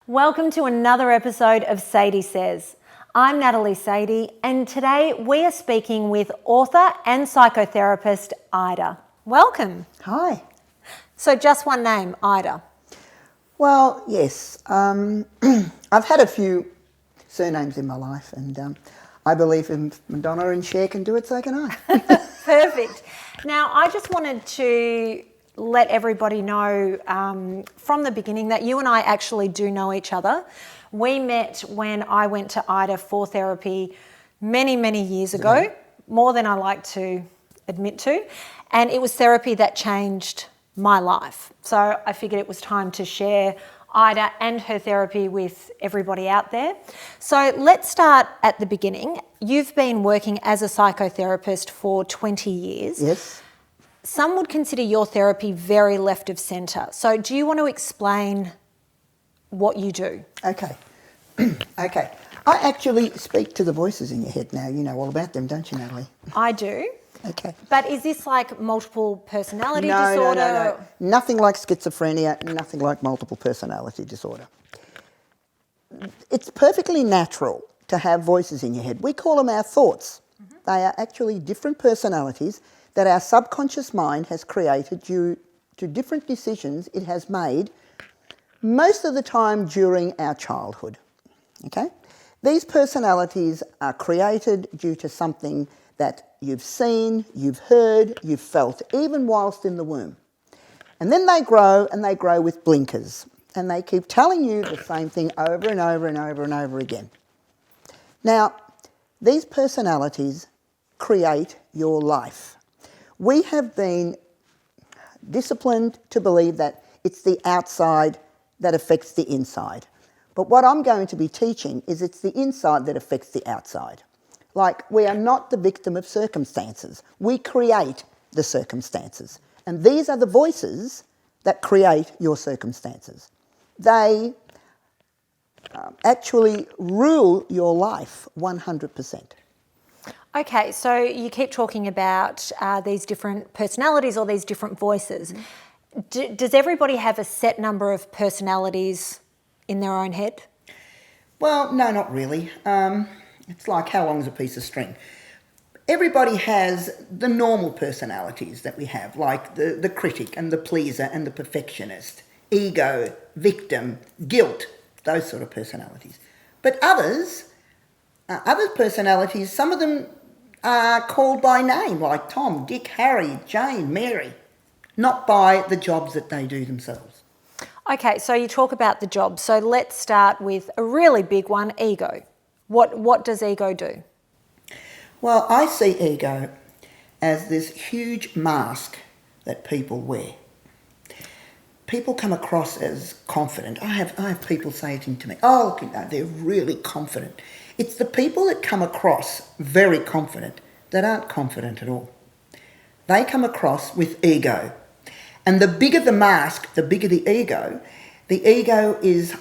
Welcome to another episode of Sady Says. I'm Natalie Sady, and today we are speaking with author and psychotherapist Ida. Welcome. Hi. So just one name, Ida. Well, yes. I've had a few surnames in my life, and I believe if Madonna and Cher can do it, so can I. Perfect. Now, I just wanted to let everybody know from the beginning that you and I actually do know each other. We met when I went to Ida for therapy many, many years ago, more than I like to admit to, and it was therapy that changed my life. So I figured it was time to share Ida and her therapy with everybody out there. So let's start at the beginning. You've been working as a psychotherapist for 20 years. Yes. Some would consider your therapy very left of centre. So do you want to explain what you do? Okay. Okay. I actually speak to the voices in your head now. You know all about them, don't you, Natalie? I do. Okay. But is this like multiple personality disorder? No. Nothing like schizophrenia, nothing like multiple personality disorder. It's perfectly natural to have voices in your head. We call them our thoughts. Mm-hmm. They are actually different personalities that our subconscious mind has created due to different decisions it has made, most of the time during our childhood. Okay? These personalities are created due to something that you've seen, you've heard, you've felt, even whilst in the womb. And then they grow, and they grow with blinkers, and they keep telling you the same thing over and over and over and over again. Now, these personalities create your life. We have been disciplined to believe that it's the outside that affects the inside. But what I'm going to be teaching is it's the inside that affects the outside. Like, we are not the victim of circumstances. We create the circumstances. And these are the voices that create your circumstances. They actually rule your life 100%. Okay, so you keep talking about these different personalities or these different voices. Mm-hmm. Does everybody have a set number of personalities in their own head? Well, no, not really. It's like how long is a piece of string? Everybody has the normal personalities that we have, like the critic and the pleaser and the perfectionist, ego, victim, guilt, those sort of personalities. But other personalities, some of them are called by name, like Tom, Dick, Harry, Jane, Mary, not by the jobs that they do themselves. Okay, so you talk about the job. So let's start with a really big one, ego. What does ego do? Well, I see ego as this huge mask that people wear. People come across as confident. I have people say to me, oh, look, no, they're really confident. It's the people that come across very confident that aren't confident at all. They come across with ego. And the bigger the mask, the bigger the ego is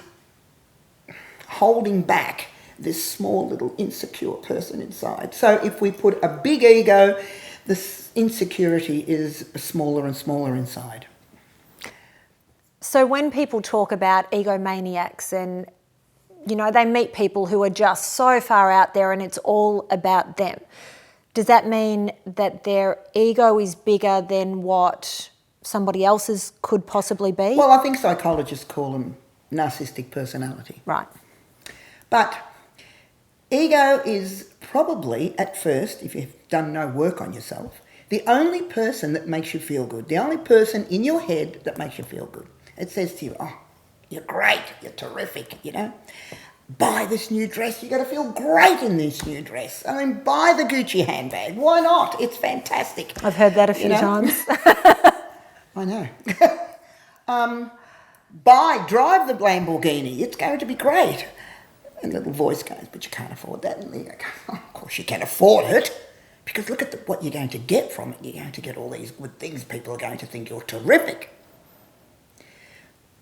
holding back this small little insecure person inside. So if we put a big ego, this insecurity is smaller and smaller inside. So when people talk about egomaniacs and, you know, they meet people who are just so far out there and it's all about them, does that mean that their ego is bigger than what somebody else's could possibly be? Well, I think psychologists call them narcissistic personality. Right. But ego is probably, at first, if you've done no work on yourself, the only person that makes you feel good, the only person in your head that makes you feel good. It says to you, oh, you're great, you're terrific, you know. Buy this new dress, you're going to feel great in this new dress. I mean, buy the Gucci handbag. Why not? It's fantastic. I've heard that a few times. I know. Drive the Lamborghini. It's going to be great. And the little voice goes, but you can't afford that. And you go, oh, of course you can afford it. Because look at what you're going to get from it. You're going to get all these good things. People are going to think you're terrific.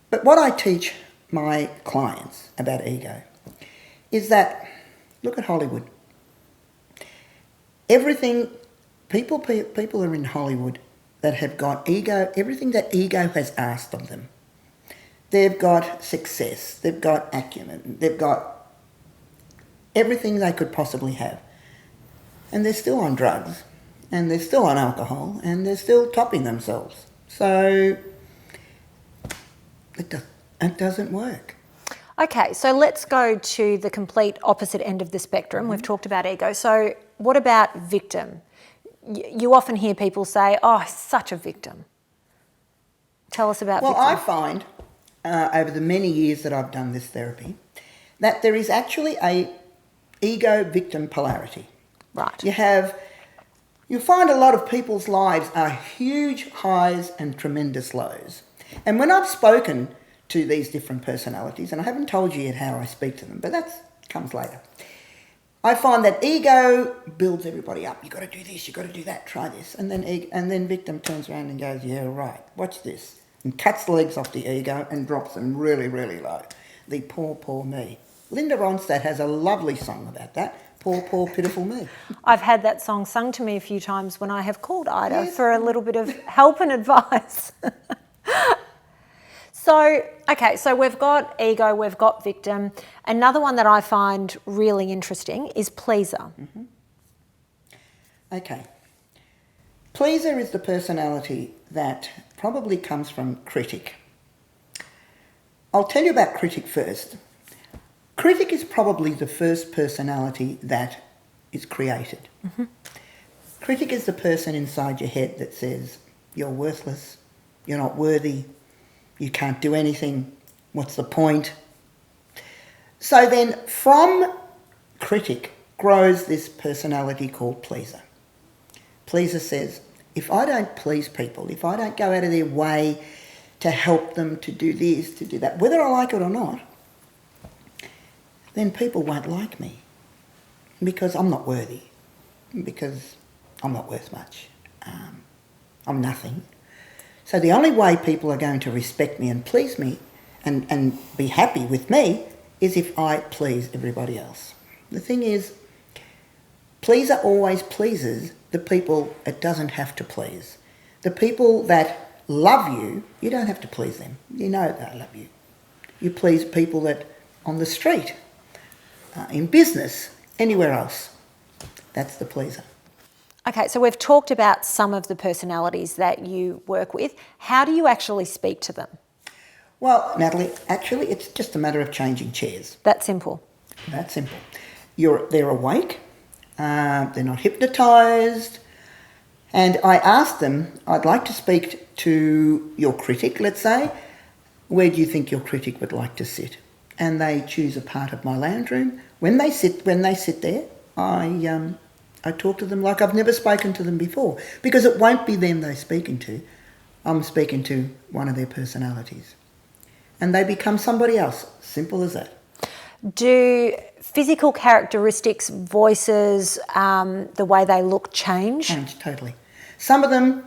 But what I teach my clients about ego is that, look at Hollywood. People are in Hollywood that have got ego, everything that ego has asked of them. they've got success, they've got acumen, they've got everything they could possibly have. And they're still on drugs, and they're still on alcohol, and they're still topping themselves. So it doesn't work. Okay, so let's go to the complete opposite end of the spectrum. Mm-hmm. We've talked about ego. So what about victim? You often hear people say, oh, such a victim. Tell us about victim. Well, I find over the many years that I've done this therapy that there is actually a ego-victim polarity. Right. You find a lot of people's lives are huge highs and tremendous lows. And when I've spoken to these different personalities, and I haven't told you yet how I speak to them, but that comes later, I find that ego builds everybody up. You've got to do this, you've got to do that, try this. And then victim turns around and goes, yeah, right, watch this. And cuts the legs off the ego and drops them really, really low. The poor, poor me. Linda Ronstadt has a lovely song about that. Poor, poor, pitiful me. I've had that song sung to me a few times when I have called Ida for a little bit of help and advice. So we've got ego, we've got victim. Another one that I find really interesting is pleaser. Mm-hmm. Okay. Pleaser is the personality that probably comes from Critic. I'll tell you about Critic first. Critic is probably the first personality that is created. Mm-hmm. Critic is the person inside your head that says, you're worthless, you're not worthy, you can't do anything, what's the point? So then from Critic grows this personality called Pleaser. Pleaser says, if I don't please people, if I don't go out of their way to help them to do this, to do that, whether I like it or not, then people won't like me because I'm not worthy, because I'm not worth much. I'm nothing. So the only way people are going to respect me and please me and be happy with me is if I please everybody else. The thing is, pleaser always pleases the people it doesn't have to please. The people that love you, you don't have to please them. You know they love you. You please people that on the street, in business, anywhere else. That's the pleaser. Okay, so we've talked about some of the personalities that you work with. How do you actually speak to them? Well, Natalie, actually it's just a matter of changing chairs. That simple. That simple. They're awake, they're not hypnotised, and I ask them, I'd like to speak to your critic, let's say. Where do you think your critic would like to sit? And they choose a part of my lounge room. When they sit there, I talk to them like I've never spoken to them before, because it won't be them they're speaking to. I'm speaking to one of their personalities. And they become somebody else. Simple as that. Do physical characteristics, voices, the way they look change? Change, totally. Some of them,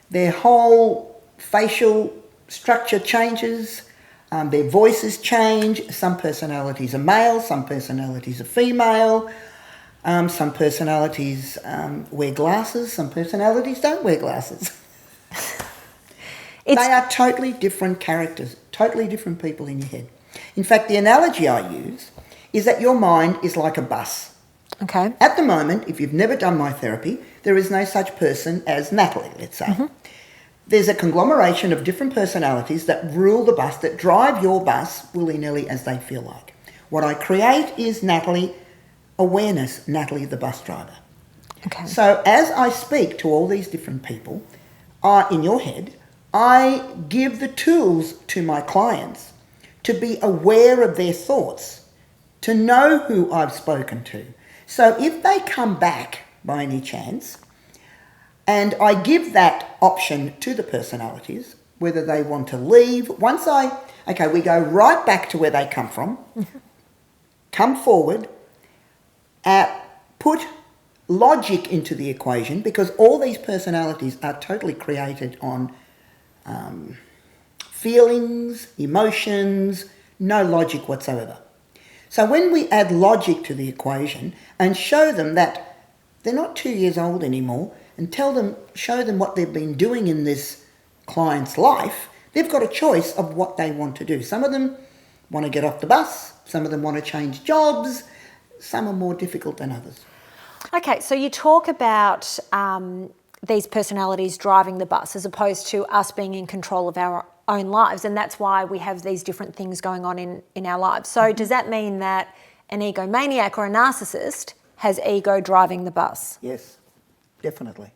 their whole facial structure changes, their voices change. Some personalities are male, some personalities are female. Some personalities wear glasses, some personalities don't wear glasses. They are totally different characters, totally different people in your head. In fact, the analogy I use is that your mind is like a bus. Okay. At the moment, if you've never done my therapy, there is no such person as Natalie, let's say. Mm-hmm. There's a conglomeration of different personalities that rule the bus, that drive your bus willy-nilly as they feel like. What I create is Natalie awareness, Natalie the bus driver. Okay. So as I speak to all these different people in your head, I give the tools to my clients to be aware of their thoughts, to know who I've spoken to. So if they come back by any chance, and I give that option to the personalities, whether they want to leave, we go right back to where they come from, come forward, put logic into the equation, because all these personalities are totally created on feelings, emotions, no logic whatsoever. So when we add logic to the equation and show them that they're not 2 years old anymore, and show them what they've been doing in this client's life, They've got a choice of what they want to do. Some of them want to get off the bus, some of them want to change jobs, some are more difficult than others. Okay, so you talk about these personalities driving the bus as opposed to us being in control of our own lives, and that's why we have these different things going on in our lives. So does that mean that an egomaniac or a narcissist has ego driving the bus? Yes, definitely.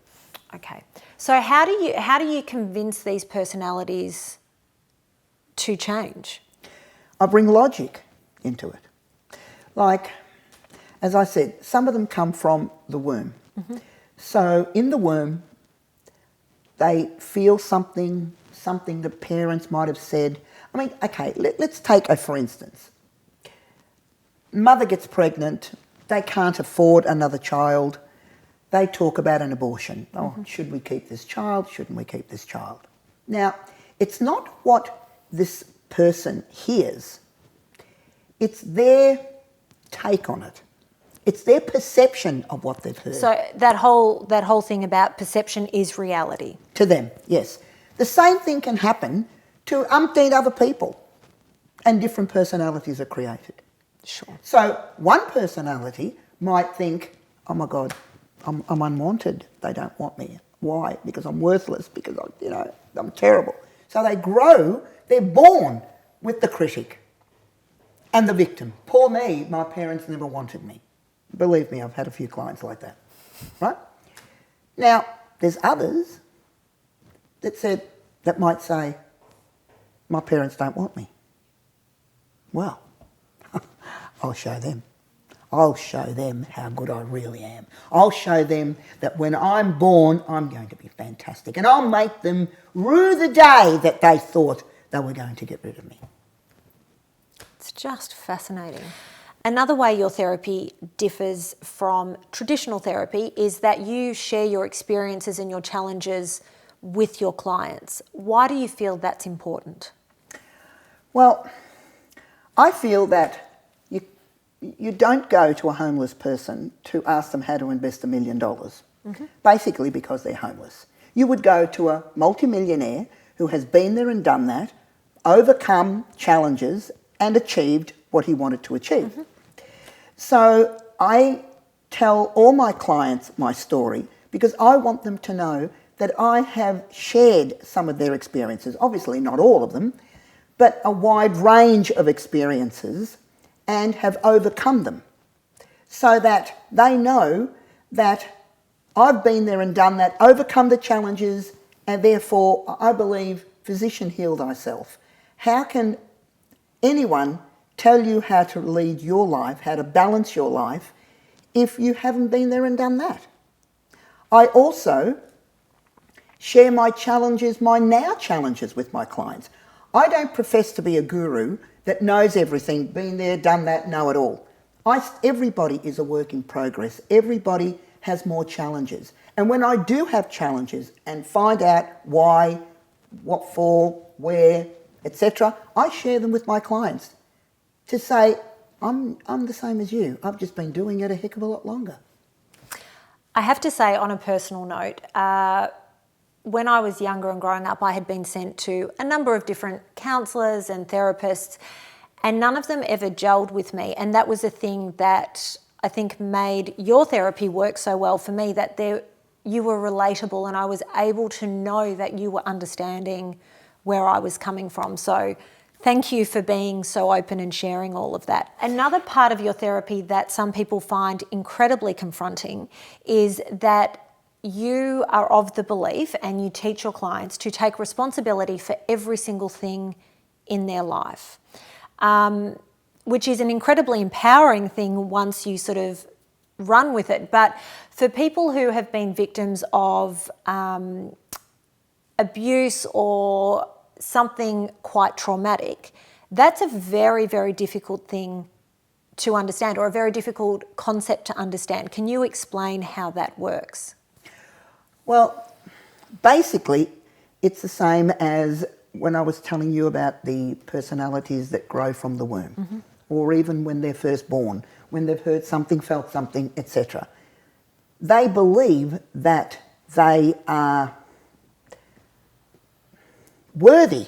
Okay. So how do you convince these personalities to change? I bring logic into it. Like, as I said, some of them come from the womb. Mm-hmm. So in the womb, they feel something the parents might have said. I mean, okay, let's take for instance. Mother gets pregnant, they can't afford another child. They talk about an abortion. Oh, should we keep this child? Shouldn't we keep this child? Now, it's not what this person hears. It's their take on it. It's their perception of what they've heard. So that whole thing about perception is reality. To them, yes. The same thing can happen to umpteen other people, and different personalities are created. Sure. So one personality might think, oh my God, I'm unwanted. They don't want me. Why? Because I'm worthless, because I'm terrible. So they grow, they're born with the critic and the victim. Poor me, my parents never wanted me. Believe me, I've had a few clients like that, right? Now, there's others that might say, my parents don't want me. Well, I'll show them. I'll show them how good I really am. I'll show them that when I'm born, I'm going to be fantastic. And I'll make them rue the day that they thought they were going to get rid of me. It's just fascinating. Another way your therapy differs from traditional therapy is that you share your experiences and your challenges with your clients. Why do you feel that's important? Well, I feel that you don't go to a homeless person to ask them how to invest $1 million, basically because they're homeless. You would go to a multimillionaire who has been there and done that, overcome challenges and achieved what he wanted to achieve. So I tell all my clients my story because I want them to know that I have shared some of their experiences, obviously not all of them, but a wide range of experiences, and have overcome them, so that they know that I've been there and done that, overcome the challenges, and therefore I believe, physician, heal thyself. How can anyone tell you how to lead your life, how to balance your life, if you haven't been there and done that? I also share my challenges, my now challenges with my clients. I don't profess to be a guru that knows everything, been there, done that, know it all. Everybody is a work in progress. Everybody has more challenges. And when I do have challenges and find out why, what for, where, etc., I share them with my clients to say, I'm the same as you. I've just been doing it a heck of a lot longer. I have to say, on a personal note, when I was younger and growing up, I had been sent to a number of different counsellors and therapists, and none of them ever gelled with me. And that was a thing that I think made your therapy work so well for me, that you were relatable and I was able to know that you were understanding where I was coming from. So thank you for being so open and sharing all of that. Another part of your therapy that some people find incredibly confronting is that you are of the belief, and you teach your clients to take responsibility for every single thing in their life, which is an incredibly empowering thing once you sort of run with it. But for people who have been victims of abuse or something quite traumatic, that's a very, very difficult thing to understand, or a very difficult concept to understand. Can you explain how that works? Well, basically, it's the same as when I was telling you about the personalities that grow from the womb, or even when they're first born, when they've heard something, felt something, etc. They believe that they are worthy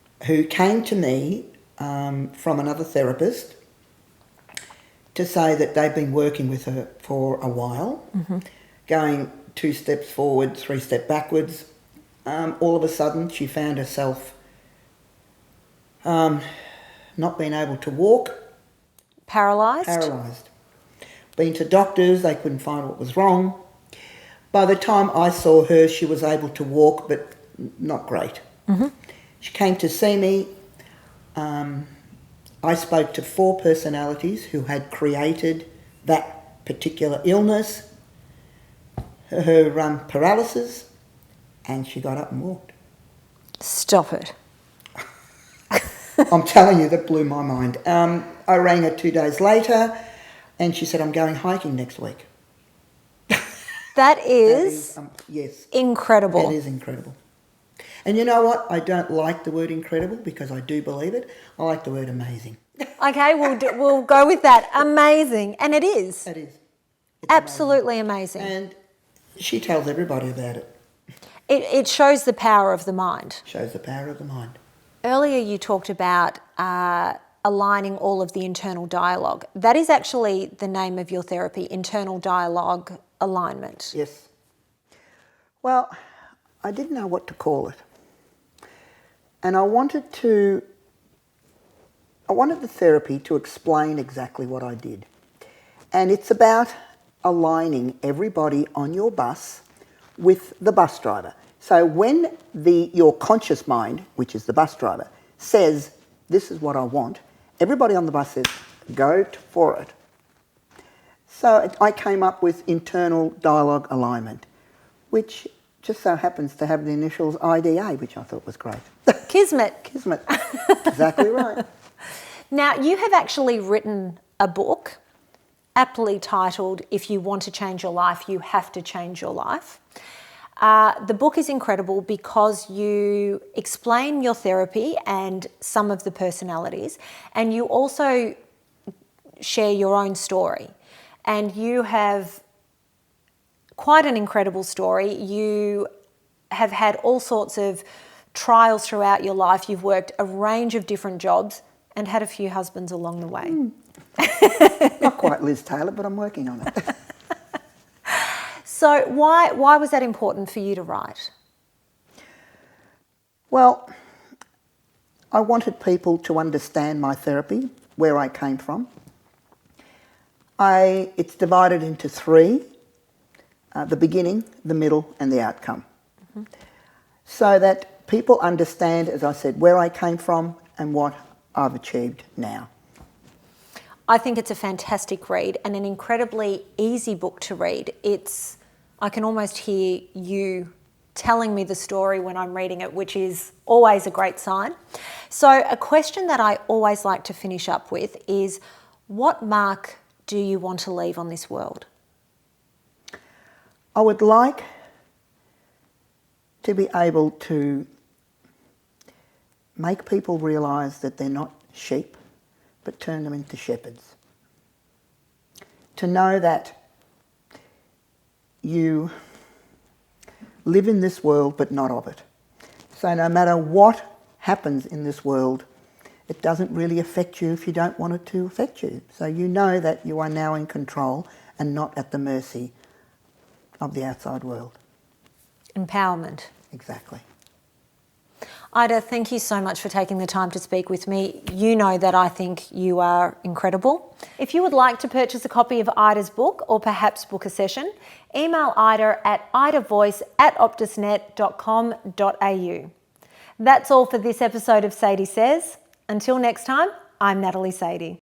who came to me from another therapist to say that they've been working with her for a while, going 2 steps forward, 3 steps backwards. All of a sudden, she found herself not being able to walk. Paralysed? Been to doctors, they couldn't find what was wrong. By the time I saw her, she was able to walk, but not great. She came to see me. I spoke to 4 personalities who had created that particular illness, her paralysis, and she got up and walked. Stop it. I'm telling you, that blew my mind. I rang her 2 days later, and she said, I'm going hiking next week. That is yes, incredible. That is incredible. And you know what? I don't like the word incredible because I do believe it. I like the word amazing. Okay, we'll go with that. Amazing. And it is. It is. It's absolutely amazing. And she tells everybody about it. It shows the power of the mind. Shows the power of the mind. Earlier you talked about aligning all of the internal dialogue. That is actually the name of your therapy, internal dialogue alignment. Yes. Well, I didn't know what to call it. And I wanted the therapy to explain exactly what I did. And it's about aligning everybody on your bus with the bus driver. So when your conscious mind, which is the bus driver, says, this is what I want, everybody on the bus says, go for it. So I came up with internal dialogue alignment, which just so happens to have the initials IDA, which I thought was great. Kismet. Kismet. Exactly right. Now, you have actually written a book aptly titled, If You Want to Change Your Life, You Have to Change Your Life. The book is incredible because you explain your therapy and some of the personalities, and you also share your own story. And you have quite an incredible story. You have had all sorts of trials throughout your life. You've worked a range of different jobs and had a few husbands along the way. Not quite Liz Taylor, but I'm working on it. So why was that important for you to write? Well, I wanted people to understand my therapy, where I came from. It's divided into 3, the beginning, the middle and the outcome. So that people understand, as I said, where I came from and what I've achieved now. I think it's a fantastic read and an incredibly easy book to read. I can almost hear you telling me the story when I'm reading it, which is always a great sign. So a question that I always like to finish up with is, what mark do you want to leave on this world? I would like to be able to make people realise that they're not sheep, but turn them into shepherds. To know that you live in this world but not of it. So no matter what happens in this world, it doesn't really affect you if you don't want it to affect you. So you know that you are now in control and not at the mercy of the outside world. Empowerment. Exactly. Ida, thank you so much for taking the time to speak with me. You know that I think you are incredible. If you would like to purchase a copy of Ida's book or perhaps book a session, email Ida at idavoice@optusnet.com.au. That's all for this episode of Sady Says. Until next time, I'm Natalie Sady.